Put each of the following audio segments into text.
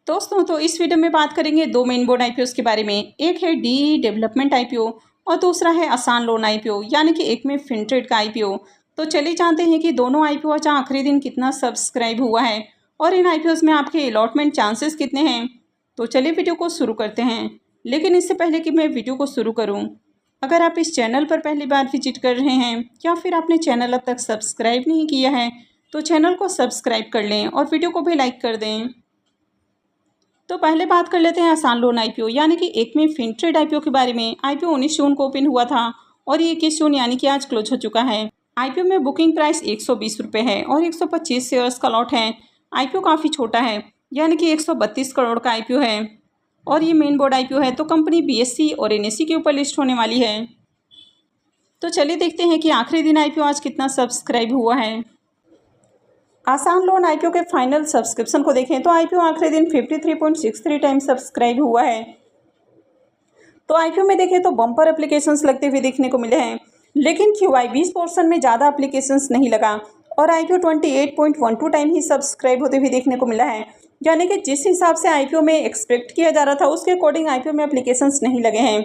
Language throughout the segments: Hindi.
तो इस वीडियो में बात करेंगे दो मेन बोर्ड आईपीओ के बारे में। एक है डी डेवलपमेंट आईपीओ और दूसरा है आसान लोन आईपीओ, यानी कि एक में फिनट्रेड का आईपीओ। तो चलिए जानते हैं कि दोनों आईपीओ का आखिरी दिन कितना सब्सक्राइब हुआ है और इन आईपीओ में आपके अलॉटमेंट चांसेस कितने हैं। तो चलिए वीडियो को शुरू करते हैं। लेकिन इससे पहले कि मैं वीडियो को शुरू करूँ, अगर आप इस चैनल पर पहली बार विजिट कर रहे हैं या फिर आपने चैनल अब तक सब्सक्राइब नहीं किया है तो चैनल को सब्सक्राइब कर लें और वीडियो को भी लाइक कर दें। तो पहले बात कर लेते हैं आसान लोन आईपीओ, यानी कि एक में फिनट्रेड आईपीओ के बारे में। आईपीओ 19 जून को ओपन हुआ था और ये 21 जून यानी कि आज क्लोज हो चुका है। आईपीओ में बुकिंग प्राइस 120 रुपये है और 125 शेयर्स का लॉट है। आईपीओ काफ़ी छोटा है, यानी कि 132 करोड़ का आईपीओ है और ये मेन बोर्ड आईपीओ है। तो कंपनी बीएसई और एनएसई के ऊपर लिस्ट होने वाली है। तो चलिए देखते हैं कि आखिरी दिन आईपीओ आज कितना सब्सक्राइब हुआ है। आसान लोन आईपीओ के फाइनल सब्सक्रिप्शन को देखें तो आईपीओ आखिरी दिन 53.63 टाइम सब्सक्राइब हुआ है। तो आईपीओ में देखें तो बम्पर एप्लीकेशंस लगते हुए देखने को मिले हैं, लेकिन QIB पोर्शन में ज़्यादा एप्लीकेशंस नहीं लगा और आईपीओ 28.12 टाइम ही सब्सक्राइब होते हुए देखने को मिला है। यानी कि जिस हिसाब से आईपीओ में एक्सपेक्ट किया जा रहा था उसके अकॉर्डिंग आईपीओ में एप्लीकेशंस नहीं लगे हैं।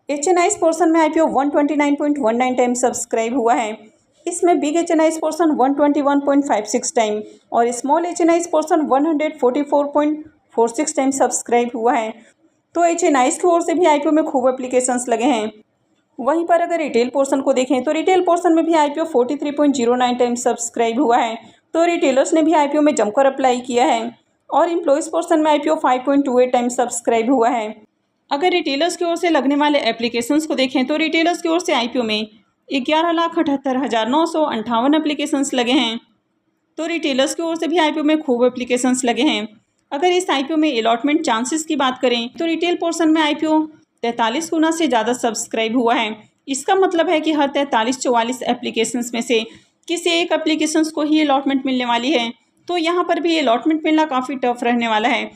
HNI पोर्शन में आईपीओ 129.19 टाइम सब्सक्राइब हुआ है। इसमें बिग HNI पोर्शन 121.56 टाइम और small HNI portion 144.46 time subscribe हुआ है। तो HNI की ओर से भी आईपीओ में खूब एप्लीकेशंस लगे हैं। वहीं पर अगर रिटेल पोर्शन को देखें तो रिटेल पोर्शन में भी आईपीओ 43.09 टाइम सब्सक्राइब हुआ है। तो रिटेलर्स ने भी आईपीओ में जमकर अप्लाई किया है और एम्प्लॉयज़ पोर्शन में आईपीओ 5.28 टाइम सब्सक्राइब हुआ है। अगर रिटेलर्स की ओर से लगने वाले एप्लीकेशंस को देखें तो रिटेलर्स की ओर से आईपीओ में 11,78,958 एप्लीकेशंस लगे हैं। तो रिटेलर्स की ओर से भी आईपीओ में खूब एप्लीकेशंस लगे हैं। अगर इस आईपीओ में अलॉटमेंट चांसेस की बात करें तो रिटेल पोर्शन में आईपीओ 43 गुना से ज़्यादा सब्सक्राइब हुआ है। इसका मतलब है कि हर 43-44 एप्लीकेशंस में से किसी एक एप्लीकेशंस को ही अलॉटमेंट मिलने वाली है। तो यहाँ पर भी अलॉटमेंट मिलना काफ़ी टफ रहने वाला है।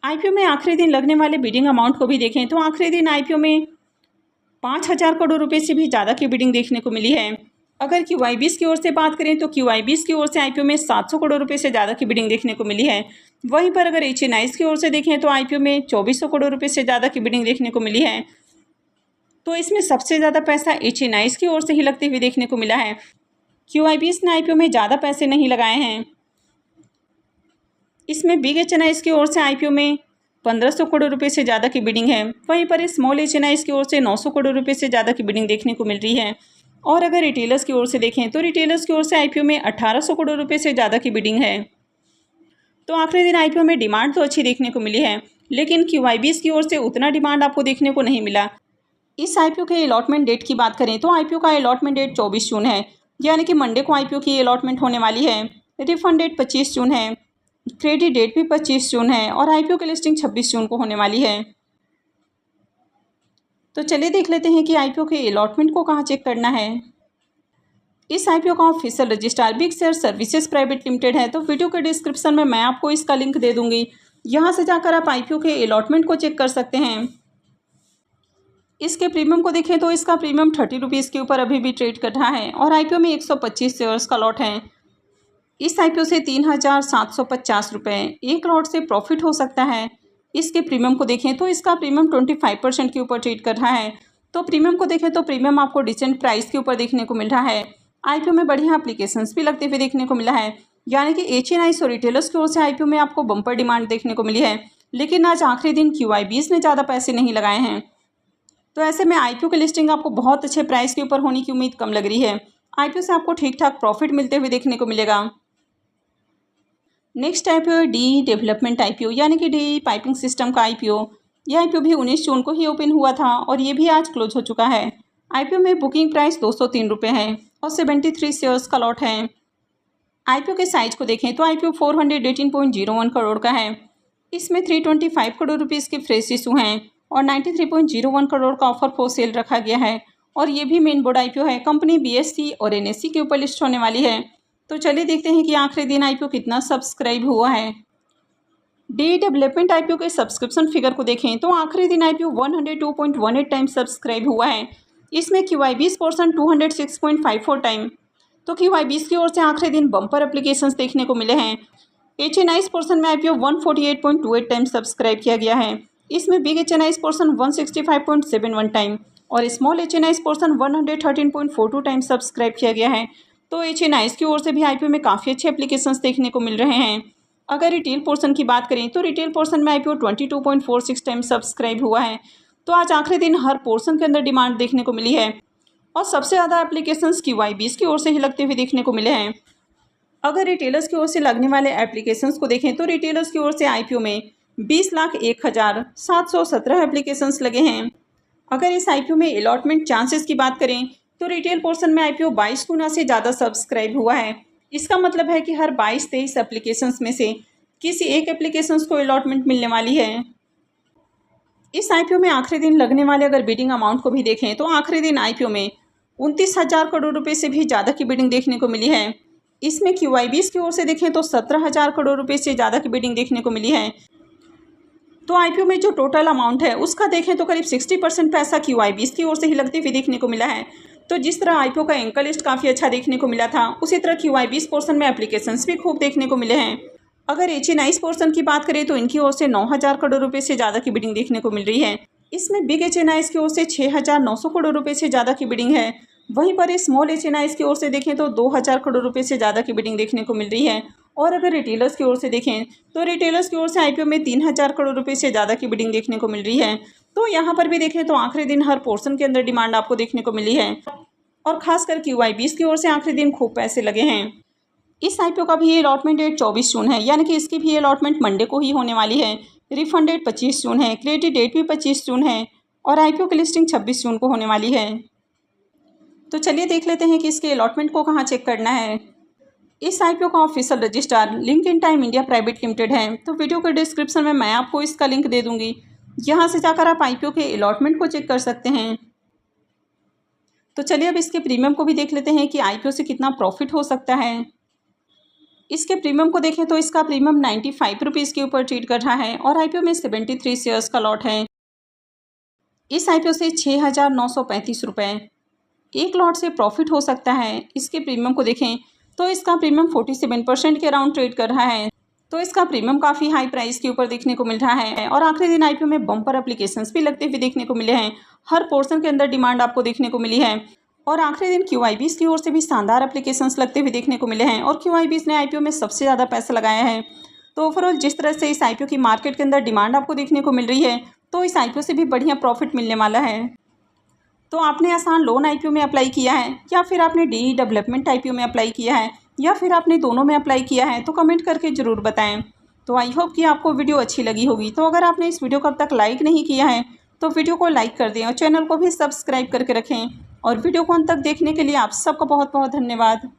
आईपीओ में आखिरी दिन लगने वाले बिडिंग अमाउंट को भी देखें तो आखिरी दिन आईपीओ में 5,000 करोड़ रुपए से भी ज़्यादा की बिडिंग देखने को मिली है। अगर QIB की ओर से बात करें तो QIB की ओर से आईपीओ में 700 करोड़ रुपए से ज़्यादा की बिडिंग देखने को मिली है। वहीं पर अगर HNI की ओर से देखें तो आईपीओ में 2400 करोड़ रुपए से ज़्यादा की बिडिंग देखने को मिली है। तो इसमें सबसे ज़्यादा पैसा HNI की ओर से ही लगते हुए देखने को मिला है। QIB ने आईपीओ में ज़्यादा पैसे नहीं लगाए हैं। इसमें बिग HNI की ओर से आईपीओ में 1500 करोड़ रुपए से ज़्यादा की बिडिंग है। वहीं पर स्मॉल HNI की ओर से 900 करोड़ रुपए से ज़्यादा की बिडिंग देखने को मिल रही है। और अगर रिटेलर्स की ओर से देखें तो रिटेलर्स की ओर से आईपीओ में 1800 करोड़ रुपए से ज़्यादा की बिडिंग है। तो आखिरी दिन आईपीओ में डिमांड तो अच्छी देखने को मिली है, लेकिन QIB की ओर से उतना डिमांड आपको देखने को नहीं मिला। इस आईपीओ के अलॉटमेंट डेट की बात करें तो आईपीओ का अलॉटमेंट डेट 24 जून है, यानी कि मंडे को आईपीओ की अलॉटमेंट होने वाली है। रिफंड डेट 25 जून है, क्रेडिट डेट भी 25 जून है और आईपीओ की लिस्टिंग 26 जून को होने वाली है। तो चलिए देख लेते हैं कि आईपीओ के अलॉटमेंट को कहाँ चेक करना है। इस आईपीओ का official registrar big share services private limited है। तो वीडियो के डिस्क्रिप्शन में मैं आपको इसका लिंक दे दूंगी, यहाँ से जाकर आप आईपीओ के अलॉटमेंट को चेक कर सकते हैं। इसके प्रीमियम को देखें तो इसका प्रीमियम 30 रुपीज़ के ऊपर अभी भी ट्रेड कर रहा है और आईपीओ में 125 शेयर्स का लॉट है। इस आईपीओ से 3,750 रुपये एक लॉट से प्रॉफिट हो सकता है। इसके प्रीमियम को देखें तो इसका प्रीमियम 25% के ऊपर ट्रेड कर रहा है। तो प्रीमियम को देखें तो प्रीमियम आपको डिसेंट प्राइस के ऊपर देखने को मिल रहा है। आईपीओ में बढ़िया एप्लीकेशंस भी लगते हुए देखने को मिला है, यानी कि HNI और रिटेलर्स की ओर से आईपीओ में आपको बम्पर डिमांड देखने को मिली है। लेकिन आज आखिरी दिन QIB ने ज़्यादा पैसे नहीं लगाए हैं। तो ऐसे में आईपीओ की लिस्टिंग आपको बहुत अच्छे प्राइस के ऊपर होने की उम्मीद कम लग रही है। आईपीओ से आपको ठीक ठाक प्रॉफिट मिलते हुए देखने को मिलेगा। नेक्स्ट आईपीओ है डी डेवलपमेंट आईपीओ, यानी कि डी पाइपिंग सिस्टम का आईपीओ। यह आईपीओ भी 19 जून को ही ओपन हुआ था और ये भी आज क्लोज हो चुका है। आईपीओ में बुकिंग प्राइस 203 रुपये है और 73 शेयर्स का लॉट है। आईपीओ के साइज को देखें तो आईपीओ 418.01 करोड़ का है। इसमें 325 करोड़ रुपीज़ के फ्रेश इशू हैं और 93.01 करोड़ का ऑफर फॉर सेल रखा गया है और ये भी मेन बोर्ड आईपीओ है। कंपनी BSE और NSE के ऊपर लिस्ट होने वाली है। तो चलिए देखते हैं कि आखिरी दिन आईपीओ कितना सब्सक्राइब हुआ है। डी डेवलपमेंट आईपीओ के सब्सक्रिप्शन फिगर को देखें तो आखिरी दिन आईपीओ 102.18 टाइम सब्सक्राइब हुआ है। इसमें QIB पोर्शन 206.54 टाइम। तो QIB की ओर से आखिरी दिन बम्पर एप्लीकेशंस देखने को मिले हैं। HNIs पोर्शन में IPO 148.28 टाइम सब्सक्राइब किया गया है। इसमें बिग HNIs पोर्शन 165.71 टाइम और small HNIs portion 113.42 time subscribe किया गया है। तो HNIs की ओर से भी IPO में काफ़ी अच्छे एप्लीकेशंस देखने को मिल रहे हैं। अगर रिटेल पोर्शन की बात करें तो रिटेल पोर्शन में IPO 22.46 टाइम सब्सक्राइब हुआ है। तो आज आखिरी दिन हर पोर्शन के अंदर डिमांड देखने को मिली है और सबसे ज़्यादा एप्लीकेशंस QIBs की ओर से ही लगते हुए देखने को मिले हैं। अगर रिटेलर्स की ओर से लगने वाले एप्लीकेशंस को देखें तो रिटेलर्स की ओर से IPO में 20,01,717 एप्लीकेशंस लगे हैं। अगर इस IPO में अलॉटमेंट चांसेस की बात करें तो रिटेल पोर्शन में IPO 22 गुना से ज़्यादा सब्सक्राइब हुआ है। इसका मतलब है कि हर 22-23 एप्लीकेशंस में से किसी एक एप्लीकेशंस को अलॉटमेंट मिलने वाली है। इस IPO में आखिरी दिन लगने वाले अगर बिडिंग अमाउंट को भी देखें तो आखिरी दिन IPO में 29,000 करोड़ रुपए से भी ज़्यादा की बिडिंग देखने को मिली है। इसमें QIBs की ओर से देखें तो 17,000 करोड़ रुपए से ज़्यादा की बिडिंग देखने को मिली है। तो IPO में जो टोटल अमाउंट है उसका देखें तो करीब 60% पैसा QIBs की ओर से ही लगते हुए देखने को मिला है। तो जिस तरह IPO का एंकर लिस्ट काफ़ी अच्छा देखने को मिला था, उसी तरह QIBs पोर्शन में एप्लीकेशंस भी खूब देखने को मिले हैं। अगर HNIs पोर्शन की बात करें तो इनकी ओर से 9,000 करोड़ रुपए से ज़्यादा की बिडिंग देखने को मिल रही है। इसमें बिग HNIs की ओर से 6,900 करोड़ रुपए से ज़्यादा की बिडिंग है। वहीं पर स्मॉल HNIs की ओर से देखें तो 2,000 करोड़ रुपए से ज़्यादा की बिडिंग देखने को मिल रही है। और अगर रिटेलर्स की ओर से देखें तो रिटेलर्स की ओर से IPO में 3,000 करोड़ रुपए से ज़्यादा की बिडिंग देखने को मिल रही है। तो यहाँ पर भी देखें तो आखिरी दिन हर पोर्शन के अंदर डिमांड आपको देखने को मिली है और खासकर QIBs की ओर से आखिरी दिन खूब पैसे लगे हैं। इस IPO का भी अलॉटमेंट डेट 24 जून है, यानी कि इसकी भी अलॉटमेंट मंडे को ही होने वाली है। रिफंड डेट 25 जून है, क्रेडिट डेट भी 25 जून है और IPO की लिस्टिंग 26 जून को होने वाली है। तो चलिए देख लेते हैं कि इसके अलॉटमेंट को कहाँ चेक करना है। इस IPO का official registrar LinkedIn time India private limited है। तो वीडियो के डिस्क्रिप्शन में मैं आपको इसका लिंक दे दूंगी, यहाँ से जाकर आप IPO के अलॉटमेंट को चेक कर सकते हैं। तो चलिए अब इसके प्रीमियम को भी देख लेते हैं कि IPO से कितना प्रॉफिट हो सकता है। इसके प्रीमियम को देखें तो इसका प्रीमियम 95 रुपीज़ के ऊपर ट्रेड कर रहा है और IPO में 73 शेयर्स का लॉट है। इस IPO से 6,935 रुपये एक लॉट से प्रॉफिट हो सकता है। इसके प्रीमियम को देखें तो इसका प्रीमियम 47% के अराउंड ट्रेड कर रहा है। तो इसका प्रीमियम काफ़ी हाई प्राइस के ऊपर देखने को मिल रहा है और आखिरी दिन IPO में बम्पर एप्लीकेशंस भी लगते हुए देखने को मिले हैं। हर पोर्शन के अंदर डिमांड आपको देखने को मिली है और आखिरी दिन QIBs की ओर से भी शानदार एप्लीकेशंस लगते हुए देखने को मिले हैं और QIBs ने IPO में सबसे ज़्यादा पैसा लगाया है। तो ओवरऑल जिस तरह से इस IPO की मार्केट के अंदर डिमांड आपको देखने को मिल रही है, तो इस IPO से भी बढ़िया प्रॉफिट मिलने वाला है। तो आपने आसान लोन IPO में अप्लाई किया है या फिर आपने DE डेवलपमेंट IPO में अप्लाई किया है या फिर आपने दोनों में अप्लाई किया है, तो कमेंट करके ज़रूर बताएं। तो आई होप कि आपको वीडियो अच्छी लगी होगी। तो अगर आपने इस वीडियो को अब तक लाइक नहीं किया है तो वीडियो को लाइक कर दें और चैनल को भी सब्सक्राइब करके रखें। और वीडियो को अंत तक देखने के लिए आप सबका बहुत बहुत धन्यवाद।